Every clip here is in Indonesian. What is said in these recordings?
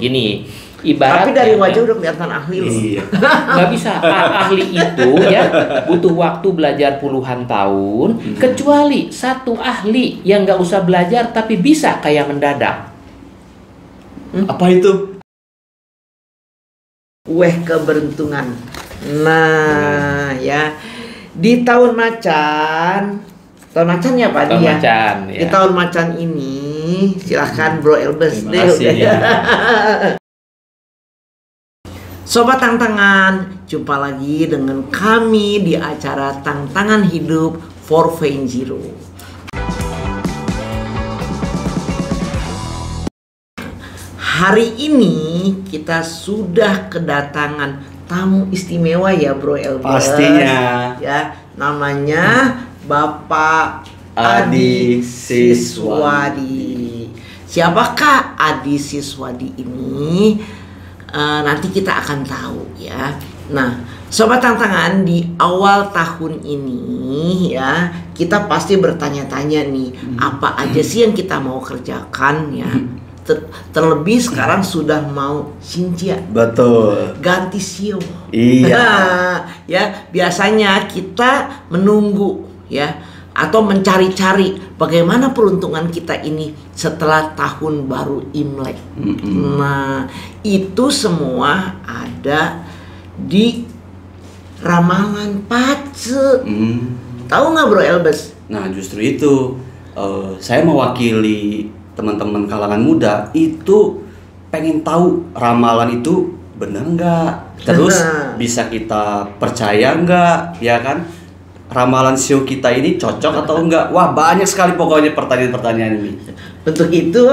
gini. Ibaratnya, tapi dari wajah udah kelihatan ahli loh. Iya. nggak bisa. Ahli itu ya butuh waktu belajar puluhan tahun. Kecuali satu ahli yang nggak usah belajar tapi bisa kayak mendadak. Apa itu? Kue keberuntungan. Nah, ya di tahun macan ya Pak Tahun ya. macan, ya. Di tahun macan ini silahkan Bro Elbes Terima kasih, ya. Sobat Tantangan, jumpa lagi dengan kami di acara Tantangan Hidup 4.0. Hari ini kita sudah kedatangan tamu istimewa ya Bro Elbes. Pastinya. Ya, namanya Bapak Adi Siswadi. Siapakah Adi Siswadi ini? Nanti kita akan tahu ya. Nah, Sobat Tantangan, di awal tahun ini ya kita pasti bertanya-tanya nih, apa aja sih yang kita mau kerjakan ya. Terlebih sekarang sudah mau Xinjia. Betul. Ganti sio. Iya. Ya, biasanya kita menunggu ya atau mencari-cari bagaimana peruntungan kita ini setelah tahun baru Imlek. Nah, itu semua ada di ramalan Pace. Tahu nggak Bro Elbes? Nah, justru itu saya mewakili teman-teman kalangan muda itu pengen tahu ramalan itu benar nggak, terus bisa kita percaya nggak, ya kan? Ramalan sio kita ini cocok atau enggak? Wah, banyak sekali pokoknya pertanyaan-pertanyaan ini. Untuk itu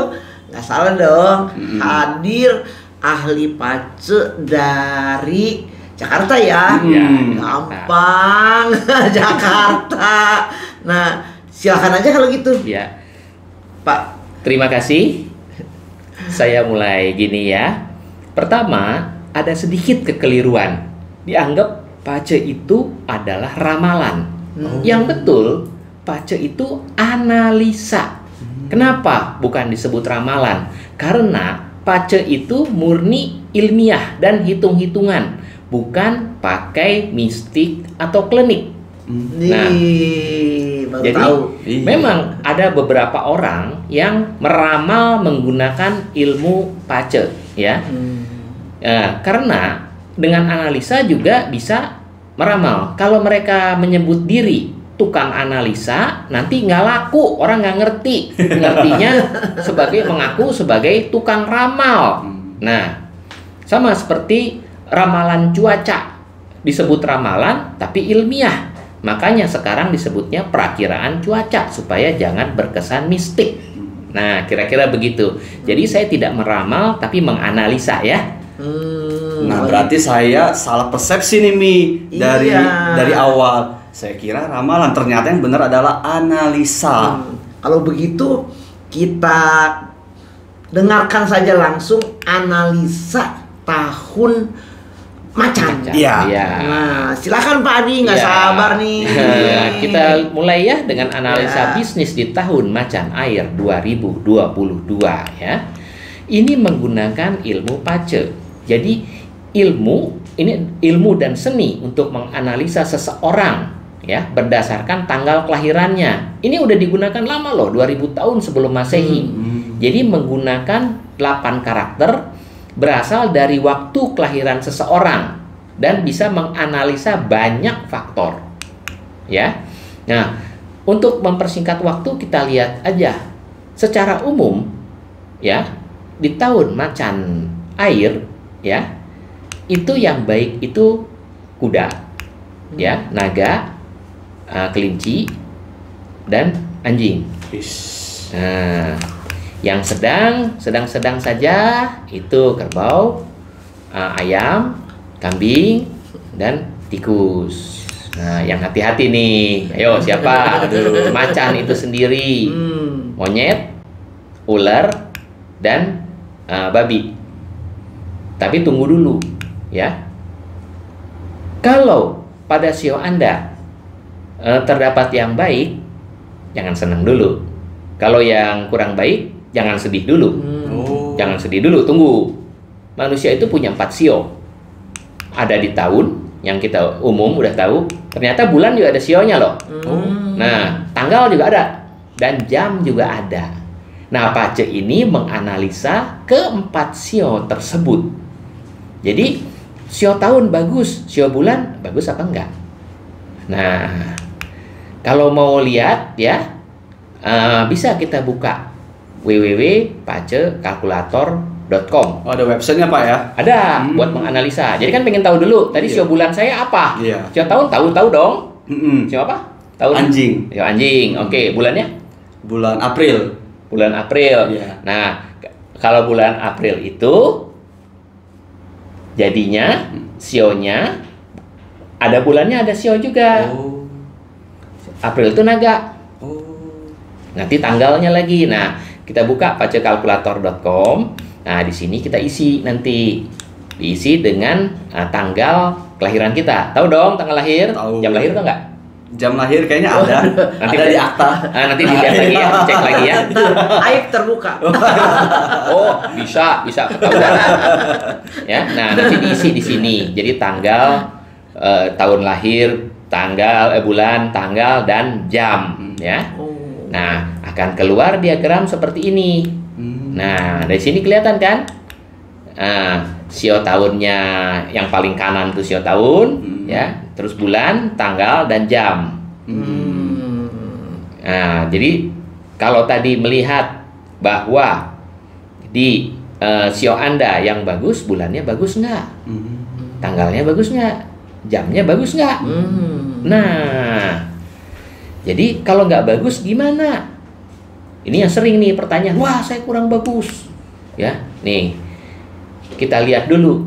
nggak salah dong hadir ahli Pace dari Jakarta ya. Gampang. Jakarta. Nah, silakan aja kalau gitu. Ya. Pak. Terima kasih. Saya mulai gini ya. Pertama, ada sedikit kekeliruan. Dianggap Pace itu adalah ramalan. Yang betul, Pace itu analisa. Kenapa bukan disebut ramalan? Karena Pace itu murni ilmiah dan hitung-hitungan, bukan pakai mistik atau klinik. Nah, baru jadi tahu. memang ada beberapa orang yang meramal menggunakan ilmu Pace, ya. Karena dengan analisa juga bisa meramal. Kalau mereka menyebut diri tukang analisa, nanti nggak laku, orang nggak ngerti. Ngertinya mengaku sebagai tukang ramal. Nah, sama seperti ramalan cuaca, disebut ramalan tapi ilmiah. Makanya sekarang disebutnya perakiraan cuaca supaya jangan berkesan mistik. Nah, kira-kira begitu. Jadi saya tidak meramal tapi menganalisa ya. Nah, berarti saya salah persepsi nih Mi dari awal. Saya kira ramalan, ternyata yang benar adalah analisa. Kalau begitu kita dengarkan saja langsung analisa tahun macan. Iya. Nah, silakan Pak Adi, nggak sabar nih. Kita mulai ya dengan analisa bisnis di tahun macan air 2022 ya. Ini menggunakan ilmu Pace. Jadi ilmu dan seni untuk menganalisa seseorang ya berdasarkan tanggal kelahirannya. Ini udah digunakan lama loh, 2000 tahun sebelum Masehi. Jadi menggunakan 8 karakter berasal dari waktu kelahiran seseorang dan bisa menganalisa banyak faktor. Ya. Nah, untuk mempersingkat waktu kita lihat aja secara umum ya di tahun macan air ya, itu yang baik itu kuda, ya, naga, kelinci, dan anjing. Nah, yang sedang saja itu kerbau, ayam, kambing, dan tikus. Nah, yang hati-hati nih, ayo siapa? Macan itu sendiri, monyet, ular, dan babi. Tapi tunggu dulu ya. Kalau pada sio Anda terdapat yang baik, jangan senang dulu. Kalau yang kurang baik, jangan sedih dulu. Jangan sedih dulu, tunggu. manusia itu punya 4 sio. Ada di tahun yang kita umum udah tahu. Ternyata bulan juga ada sionya loh. Nah, tanggal juga ada dan jam juga ada. Nah, Pace ini menganalisa keempat sio tersebut. Jadi, sio tahun bagus, sio bulan bagus apa enggak? Nah, kalau mau lihat ya, bisa kita buka www.pacekalkulator.com. Oh, ada websitenya Pak ya? Ada buat menganalisa. Jadi kan pengen tahu dulu. Tadi sio bulan saya apa? Iya. Sio tahun tahu dong. Sio apa? Tahun Anjing. Sio anjing. Oke, bulannya? Bulan April. Bulan April. Iya. Nah, kalau bulan April itu jadinya sionya ada bulannya, ada sio juga. Oh. April itu naga. Oh. Nanti tanggalnya lagi. Nah, kita buka pacekalkulator.com. Nah, di sini kita isi nanti. Diisi dengan tanggal kelahiran kita. Tahu dong tanggal lahir? Tahu. Jam lahir tuh enggak? Jam lahir kayaknya ada. Nanti Ada di akta. Nanti dilihat lagi ya, cek lagi ya. Aib terbuka. Oh, bisa ketahuan. Ya, nah nanti diisi di sini. Jadi tanggal, tahun lahir, tanggal, bulan, tanggal dan jam, ya. Nah, akan keluar diagram seperti ini. Nah, dari sini kelihatan kan? Sio tahunnya yang paling kanan itu sio tahun, ya. Terus bulan, tanggal dan jam. Nah, jadi kalau tadi melihat bahwa di sio Anda yang bagus, bulannya bagus nggak? Tanggalnya bagus nggak? Jamnya bagus nggak? Nah, jadi kalau nggak bagus gimana? Ini yang sering nih pertanyaan, wah saya kurang bagus. Ya, nih kita lihat dulu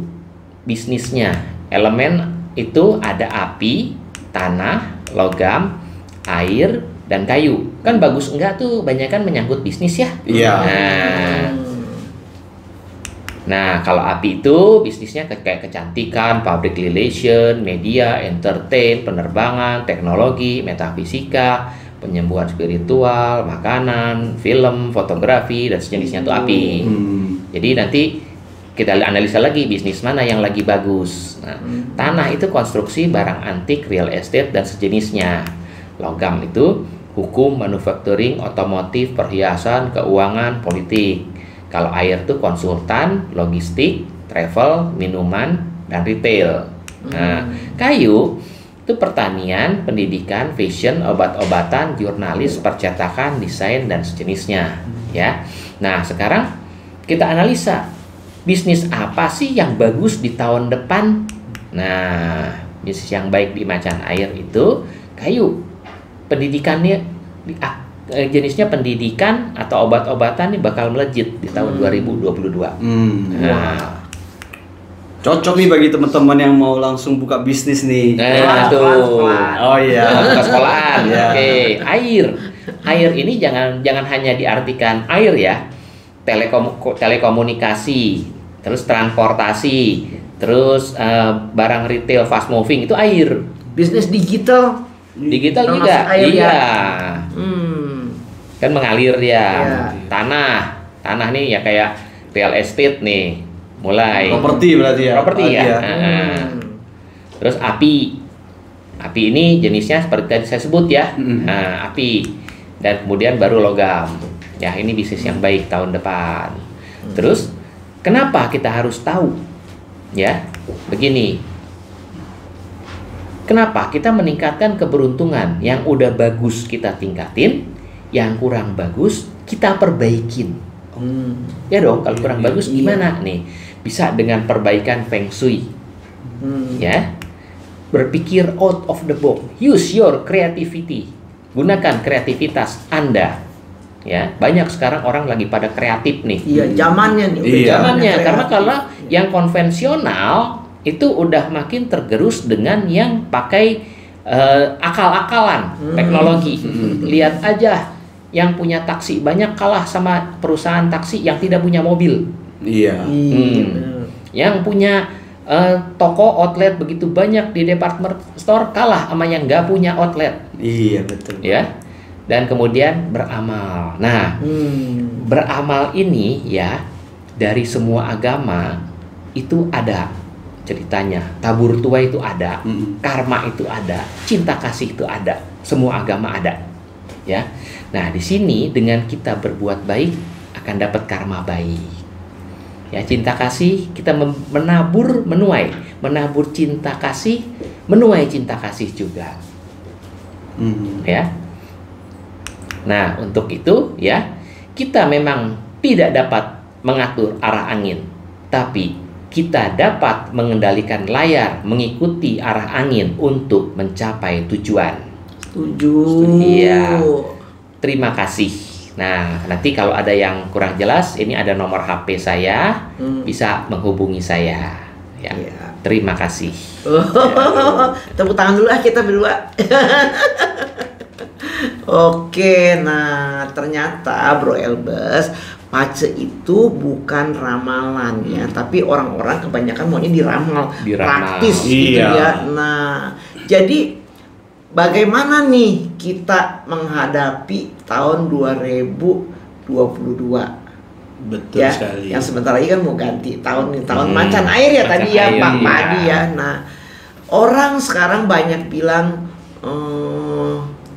bisnisnya. Elemen itu ada api, tanah, logam, air, dan kayu. Kan bagus enggak tuh, banyak kan menyangkut bisnis ya. Iya. Nah, kalau api itu bisnisnya kayak kecantikan, public relation, media, entertain, penerbangan, teknologi, metafisika, penyembuhan spiritual, makanan, film, fotografi, dan sejenisnya itu api. Jadi nanti kita analisa lagi bisnis mana yang lagi bagus. Nah, tanah itu konstruksi, barang antik, real estate, dan sejenisnya. Logam itu hukum, manufacturing, otomotif, perhiasan, keuangan, politik. Kalau air itu konsultan, logistik, travel, minuman, dan retail. Nah, kayu itu pertanian, pendidikan, fashion, obat-obatan, jurnalis, percetakan, desain, dan sejenisnya. Ya. Nah, sekarang kita analisa bisnis apa sih yang bagus di tahun depan? Nah, bisnis yang baik di macan air itu kayu. Pendidikannya jenisnya pendidikan atau obat-obatan ini bakal melejit di tahun 2022. Nah, cocok nih bagi teman-teman yang mau langsung buka bisnis nih. Nah, tuh. Oh iya. Buka sekolahan. Iya. Oke, air. Air ini jangan hanya diartikan air ya. Telekomunikasi, terus transportasi, terus barang retail fast moving itu air. Bisnis digital. Digital Termasuk juga, air iya. Ya? Kan mengalir dia. Iya. Tanah nih ya kayak real estate nih, mulai. Properti berarti ya. Properti ya. Terus api ini jenisnya seperti tadi saya sebut ya. Nah, api dan kemudian baru logam. Ya, ini bisnis yang baik tahun depan. Terus kenapa kita harus tahu? Ya, begini. Kenapa kita meningkatkan keberuntungan? Yang udah bagus kita tingkatin, yang kurang bagus kita perbaikin. Ya dong, kalau kurang bagus gimana nih? Bisa dengan perbaikan feng shui. Ya. Berpikir out of the box. Use your creativity. Gunakan kreativitas Anda. Ya, banyak sekarang orang lagi pada kreatif nih. Iya, zamannya nih. Iya. Zamannya, karena kalau yang konvensional itu udah makin tergerus dengan yang pakai akal-akalan teknologi. Lihat aja, yang punya taksi banyak kalah sama perusahaan taksi yang tidak punya mobil. Iya. Yang punya toko outlet begitu banyak di department store kalah sama yang nggak punya outlet. Iya, betul. Ya. Dan kemudian beramal. Nah, beramal ini ya dari semua agama itu ada ceritanya, tabur tuai itu ada, karma itu ada, cinta kasih itu ada, semua agama ada, ya. Nah, di sini dengan kita berbuat baik akan dapat karma baik. Ya, cinta kasih kita menabur cinta kasih, menuai cinta kasih juga. Ya. Nah, untuk itu ya, kita memang tidak dapat mengatur arah angin, tapi kita dapat mengendalikan layar mengikuti arah angin untuk mencapai tujuan. Setuju. Iya. Terima kasih. Nah, nanti kalau ada yang kurang jelas, ini ada nomor HP saya, bisa menghubungi saya. Ya. Iya. Terima kasih. Tepuk tangan dulu kita berdua. Oke, nah ternyata Bro Elbes, pace itu bukan ramalan ya, tapi orang-orang kebanyakan maunya diramal. Praktis gitu ya. Nah, jadi bagaimana nih kita menghadapi tahun 2022? Betul ya, sekali. yang sebentar lagi kan mau ganti tahun nih, tahun macan air ya, tadi ya, Pak Padi ya. Nah, orang sekarang banyak bilang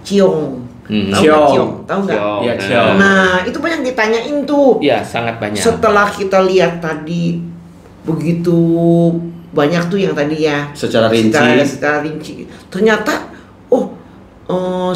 ciong. Tahu nggak? Ya, ciong. Nah, itu banyak ditanyain tuh. Iya, sangat banyak. Setelah kita lihat tadi begitu banyak tuh yang tadi ya, Secara rinci. Ternyata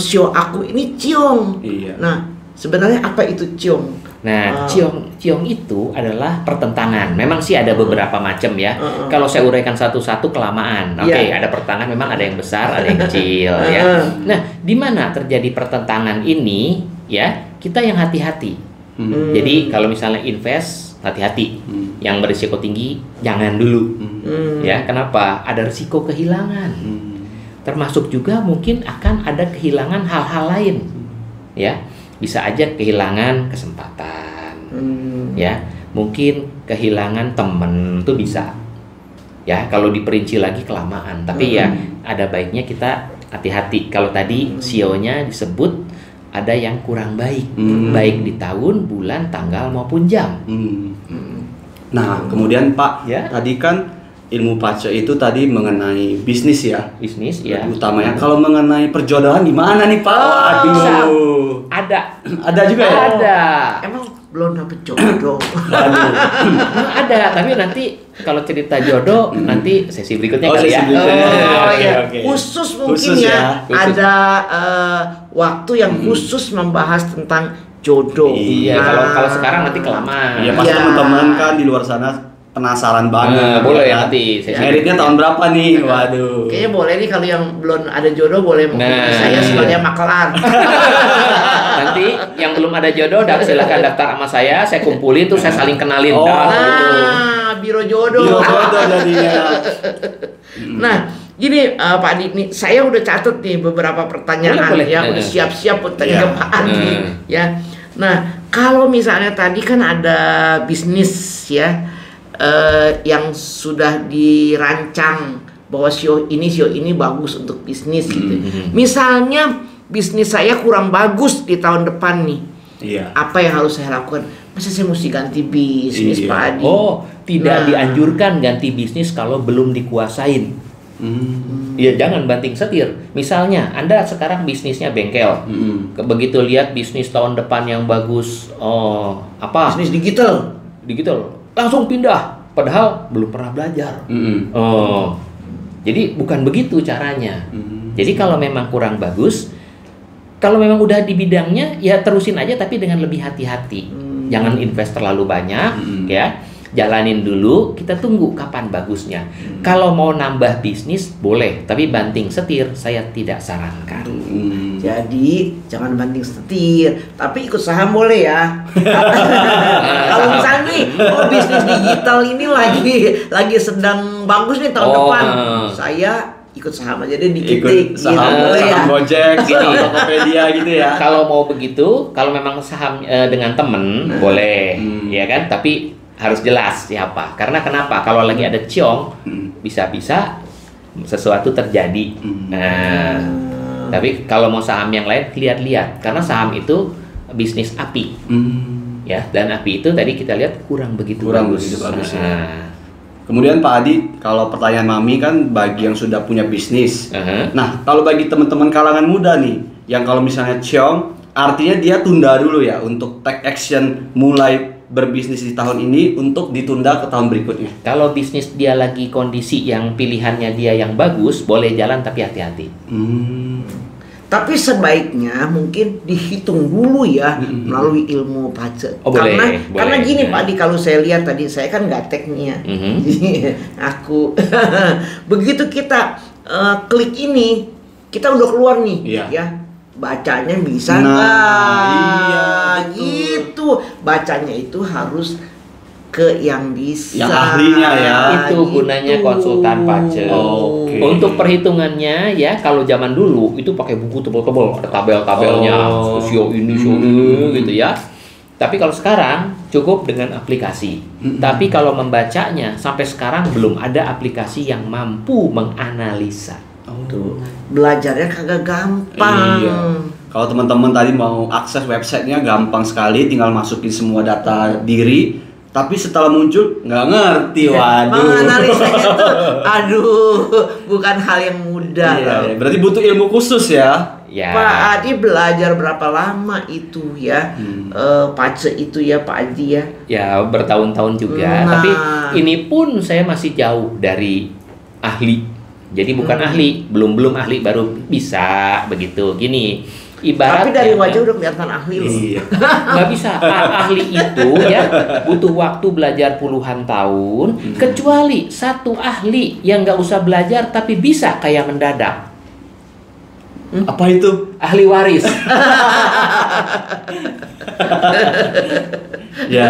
sio aku ini ciong. Iya. Nah, sebenarnya apa itu ciong? Nah, ciong itu adalah pertentangan. Memang sih ada beberapa macam ya. Kalau saya uraikan satu-satu kelamaan. Oke, ada pertentangan, memang ada yang besar, ada yang kecil ya. Nah, di mana terjadi pertentangan ini ya, kita yang hati-hati. Jadi kalau misalnya invest, hati-hati. Yang berisiko tinggi jangan dulu. Ya, kenapa? Ada risiko kehilangan. Termasuk juga mungkin akan ada kehilangan hal-hal lain. Ya. Bisa aja kehilangan kesempatan, ya, mungkin kehilangan temen tuh bisa, ya, kalau diperinci lagi kelamaan. Tapi ya ada baiknya kita hati-hati. Kalau tadi sionya disebut ada yang kurang baik, baik di tahun, bulan, tanggal maupun jam. Nah, kemudian Pak, Ya. tadi kan ilmu pace itu tadi mengenai bisnis ya. Bisnis ya. Utamanya kalau mengenai perjodohan gimana nih Pak? bisa. Aduh. Ada juga ya? Ada. Emang belum dapet jodoh. Ada, tapi nanti kalau cerita jodoh nanti sesi berikutnya kali sesi ya. berikutnya. Oke. Khusus mungkin Khusus ya. Khusus. Ada waktu yang khusus membahas tentang jodoh. Iya, kalau sekarang nanti kelamaan. Iya, pasti Ya. teman-teman kan di luar sana penasaran banget. Boleh ya kan? nanti sesi Meritnya tahun berapa nih? Waduh. Kayaknya boleh nih, kalau yang belum ada jodoh boleh menghubungi saya sebagai makelar. Nanti yang belum ada jodoh silakan daftar sama saya kumpulin tuh, saya saling kenalin. Nah, biro jodoh. Biro jodoh jadinya. Nah, gini Pak Adi, nih saya udah catat nih beberapa pertanyaan Boleh. ya, udah siap-siap buat tanya ke Pak Adi ya. Nah, kalau misalnya tadi kan ada bisnis ya, yang sudah dirancang bahwa sio ini bagus untuk bisnis gitu. Misalnya bisnis saya kurang bagus di tahun depan nih. Iya. Apa yang harus saya lakukan? Masa saya mesti ganti bisnis, Iya. Pak Adi? Tidak Nah. dianjurkan ganti bisnis kalau belum dikuasain. Ya, jangan banting setir. Misalnya Anda sekarang bisnisnya bengkel. Begitu lihat bisnis tahun depan yang bagus, Bisnis digital. langsung pindah, padahal belum pernah belajar. Jadi bukan begitu caranya. Jadi kalau memang kurang bagus, kalau memang udah di bidangnya, ya terusin aja tapi dengan lebih hati-hati. Jangan invest terlalu banyak, ya. Jalanin dulu, kita tunggu kapan bagusnya. Kalau mau nambah bisnis boleh, tapi banting setir saya tidak sarankan. Jadi jangan banting setir, tapi ikut saham boleh ya. Kalau misalnya nih, bisnis digital ini lagi sedang bagus nih tahun depan, saya ikut saham aja deh dikit. Ikut saham, boleh ya. saham Gojek, saham Tokopedia gitu ya. Kalau mau begitu, kalau memang saham dengan temen boleh, ya kan? Tapi harus jelas siapa. Karena kenapa? Kalau lagi ada ciong, bisa-bisa sesuatu terjadi. Nah, tapi kalau mau saham yang lain, lihat-lihat. Karena saham itu bisnis api, ya. Dan api itu tadi kita lihat kurang begitu bagus. Ya. Kemudian Pak Adi, kalau pertanyaan Mami kan bagi yang sudah punya bisnis. Nah, kalau bagi teman-teman kalangan muda nih, yang kalau misalnya ciong, artinya dia tunda dulu ya untuk take action mulai berbisnis di tahun ini untuk ditunda ke tahun berikutnya. Kalau bisnis dia lagi kondisi yang pilihannya dia yang bagus, boleh jalan tapi hati-hati. Tapi sebaiknya mungkin dihitung dulu ya melalui ilmu pajak. Oh, karena gini ya. Pak Adi, kalau saya lihat tadi saya kan nggak tekniknya, aku begitu kita klik ini, kita udah keluar nih, ya bacanya bisa nggak? Gitu, bacanya itu harus ke yang bisa, yang ahlinya ya. Itu gunanya konsultan pajak. Untuk perhitungannya ya, kalau zaman dulu itu pakai buku tebal-tebal, ada tabel-tabelnya, sio ini gitu ya. Tapi kalau sekarang cukup dengan aplikasi. Tapi kalau membacanya sampai sekarang belum ada aplikasi yang mampu menganalisa. Tuh, belajarnya kagak gampang. Iya. Kalau teman-teman tadi mau akses websitenya gampang sekali, tinggal masukin semua data diri. Tapi setelah muncul nggak ngerti, waduh. Menganalisa itu, aduh, bukan hal yang mudah. Iya, berarti butuh ilmu khusus ya. Ya. Pak Adi belajar berapa lama itu ya, pajak itu ya Pak Adi ya? Ya bertahun-tahun juga. Tapi ini pun saya masih jauh dari ahli. Jadi bukan ahli, belum ahli baru bisa begitu. Gini. Ibarat tapi dari wajah udah kelihatan ahli loh. Iya. Nggak bisa. Ahli itu ya butuh waktu belajar puluhan tahun. Kecuali satu ahli yang nggak usah belajar tapi bisa kayak mendadak. Apa itu? Ahli waris. Ya.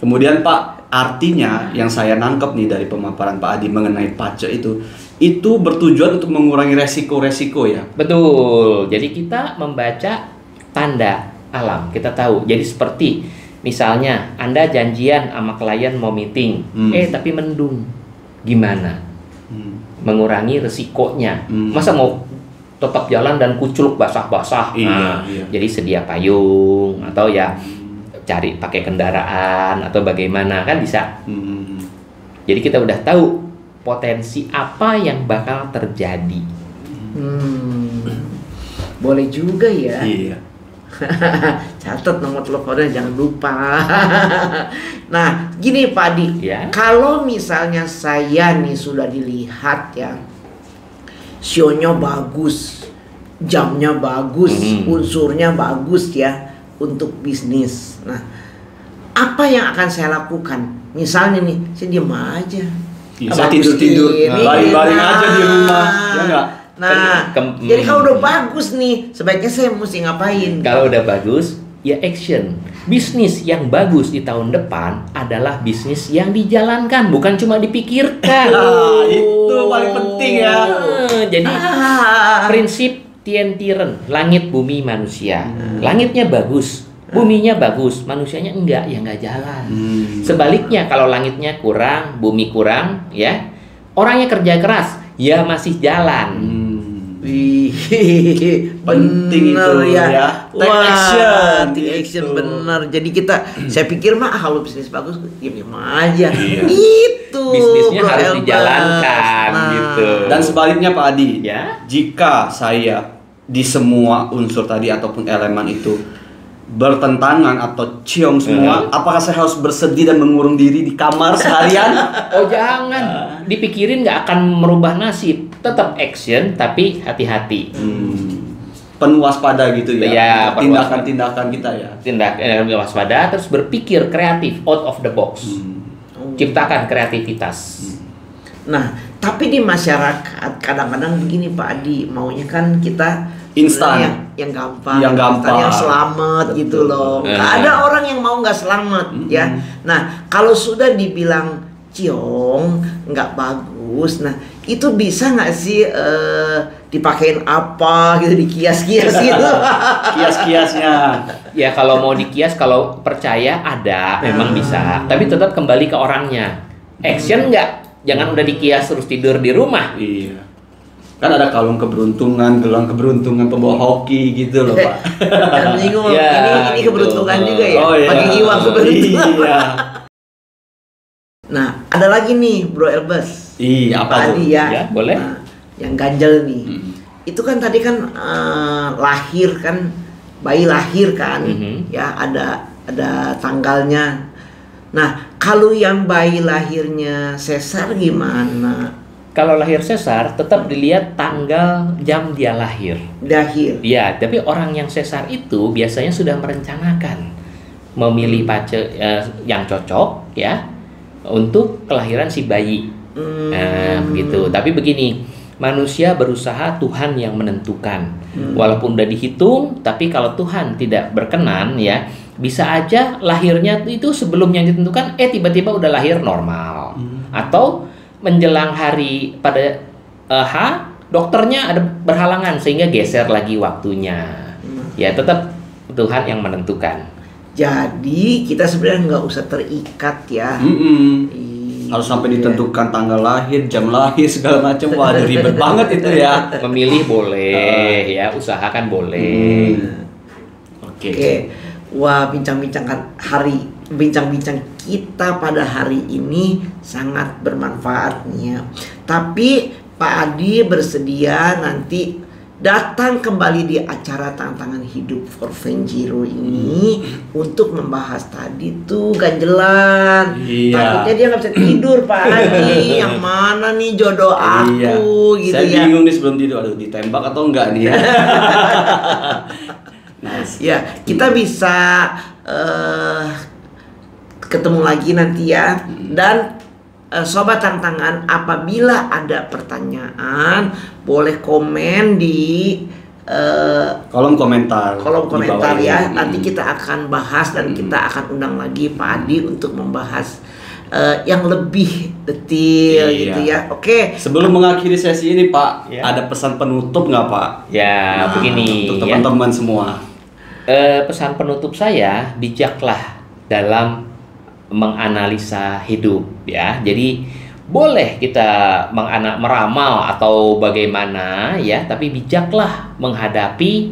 Kemudian Pak, artinya yang saya nangkep nih dari pemaparan Pak Adi mengenai pajak itu bertujuan untuk mengurangi resiko-resiko ya. Betul. Jadi kita membaca tanda alam. Kita tahu. Jadi seperti misalnya Anda janjian sama klien mau meeting, tapi mendung. Gimana? Mengurangi resikonya. Masa mau tetap jalan dan kuculuk basah-basah? Iya. Jadi sedia payung atau ya cari pakai kendaraan atau bagaimana kan bisa. Jadi kita udah tahu potensi apa yang bakal terjadi. Boleh juga ya. Iya. Catat nomor teleponnya jangan lupa. Nah, gini Pak Adi, kalau misalnya saya nih sudah dilihat ya, sionya bagus, jamnya bagus, unsurnya bagus ya untuk bisnis. Nah, apa yang akan saya lakukan? Misalnya nih, saya diam aja. Bisa tidur-tidur, baring-baring aja di rumah, ya enggak? Nah, jadi kalau udah bagus nih, sebaiknya saya mesti ngapain? Kalau udah bagus, ya action. Bisnis yang bagus di tahun depan adalah bisnis yang dijalankan, bukan cuma dipikirkan. Itu paling penting ya. Jadi prinsip tientiren, langit bumi manusia. Langitnya bagus, buminya bagus, manusianya enggak, ya enggak jalan. Sebaliknya kalau langitnya kurang, bumi kurang, ya orangnya kerja keras, ya masih jalan. Penting itu ya. Take action bener. Jadi saya pikir mah kalau bisnis bagus, diam aja. Itu bisnisnya harus dijalankan gitu. Dan sebaliknya Pak Adi, ya, jika saya di semua unsur tadi ataupun elemen itu bertentangan atau ciong semua, apakah saya harus bersedih dan mengurung diri di kamar seharian? Oh jangan, dipikirin nggak akan merubah nasib. Tetap action tapi hati-hati. Penuh waspada gitu ya. Ya, tindakan-tindakan kita ya. Tindakan waspada, terus berpikir kreatif, out of the box. Ciptakan kreativitas. Nah, tapi di masyarakat kadang-kadang begini Pak Adi, maunya kan kita instan, yang gampang, yang selamat. Betul. Gitu loh. Ada orang yang mau nggak selamat ya. Nah, kalau sudah dibilang ciong nggak bagus, nah itu bisa nggak sih dipakein apa gitu, dikias-kias gitu? Kias-kiasnya. Ya kalau mau dikias, kalau percaya ada, memang bisa. Tapi tetap kembali ke orangnya. Action nggak? Jangan udah dikias terus tidur di rumah. Iya. Kan ada kalung keberuntungan, gelang keberuntungan pembawa hoki gitu loh Pak. Ini keberuntungan juga ya. Oh, iya. Pakai jiwa keberuntungan. Iya. Nah, ada lagi nih Bro Elbes. Iya, apa tuh? Tadi ya. Ya, boleh. Nah, yang ganjel nih. Hmm. Itu kan tadi kan lahir kan, bayi lahir kan, ya ada tanggalnya. Nah, kalau yang bayi lahirnya sesar gimana? Kalau lahir sesar tetap dilihat tanggal jam dia lahir. Lahir. Ya, tapi orang yang sesar itu biasanya sudah merencanakan memilih pace yang cocok ya untuk kelahiran si bayi. Nah, begitu. Tapi begini, manusia berusaha, Tuhan yang menentukan. Walaupun udah dihitung, tapi kalau Tuhan tidak berkenan ya, bisa aja lahirnya itu sebelum yang ditentukan tiba-tiba udah lahir normal. Atau menjelang hari pada dokternya ada berhalangan sehingga geser lagi waktunya. Ya, tetap Tuhan yang menentukan. Jadi kita sebenarnya nggak usah terikat ya. Harus sampai ditentukan tanggal lahir, jam lahir, segala macam. Waduh, ribet banget itu ya. Memilih boleh, ya usahakan boleh. Oke. Wah, bincang-bincang kita pada hari ini sangat bermanfaat nih ya. Tapi Pak Adi bersedia nanti datang kembali di acara Tantangan Hidup for Venjiro ini untuk membahas tadi tuh ganjelan. Iya. Takutnya dia nggak bisa tidur Pak Adi. Yang mana nih jodoh aku gitu Saya ya. bingung nih sebelum tidur, aduh ditembak atau enggak nih ya. Nice. Ya, kita bisa ketemu lagi nanti ya. Dan Sobat Tantangan, apabila ada pertanyaan boleh komen di kolom komentar kolom di komentar bawah ya. ini. Nanti kita akan bahas dan kita akan undang lagi Pak Adi untuk membahas yang lebih detail Iya. gitu ya. Oke. Sebelum mengakhiri sesi ini Pak, Ya. ada pesan penutup nggak Pak? Ya, begini Untuk ya. teman-teman semua. Pesan penutup saya, bijaklah dalam menganalisa hidup ya. Jadi boleh kita meramal atau bagaimana ya, tapi bijaklah menghadapi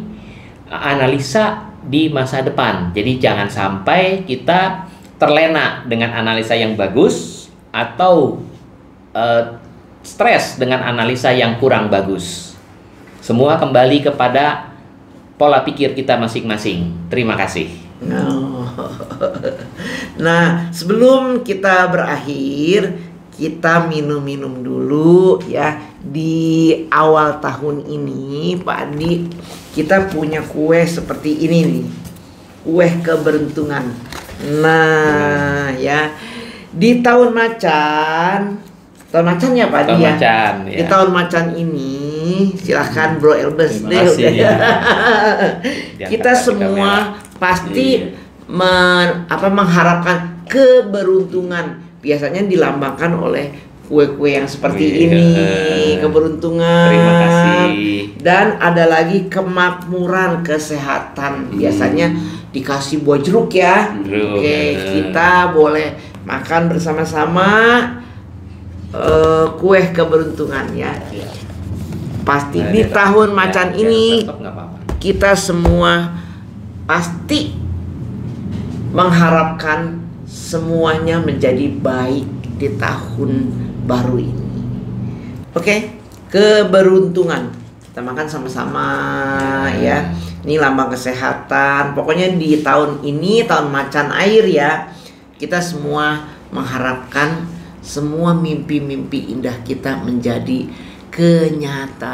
analisa di masa depan. Jadi jangan sampai kita terlena dengan analisa yang bagus atau stres dengan analisa yang kurang bagus. Semua kembali kepada pola pikir kita masing-masing. Terima kasih. Nah, sebelum kita berakhir, kita minum-minum dulu ya. Di awal tahun ini, Pak Adi, kita punya kue seperti ini nih. Kue keberuntungan. Nah, ya. Di tahun macan ya Pak Adi Tahun ya. macan, ya. Di tahun macan ini, silahkan Bro Elbes Terima kasih, udah. ya. Kita semua pasti mengharapkan keberuntungan. Biasanya dilambangkan oleh kue-kue yang seperti ini, keberuntungan. Terima kasih. Dan ada lagi kemakmuran, kesehatan. Biasanya dikasih buah jeruk ya. Oke, kita boleh makan bersama-sama kue keberuntungan ya. Pasti di tahun macan ini kita semua pasti mengharapkan semuanya menjadi baik di tahun baru ini. Oke, keberuntungan. Kita makan sama-sama ya. Ini lambang kesehatan. Pokoknya di tahun ini, tahun macan air ya, kita semua mengharapkan semua mimpi-mimpi indah kita menjadi kenyataan.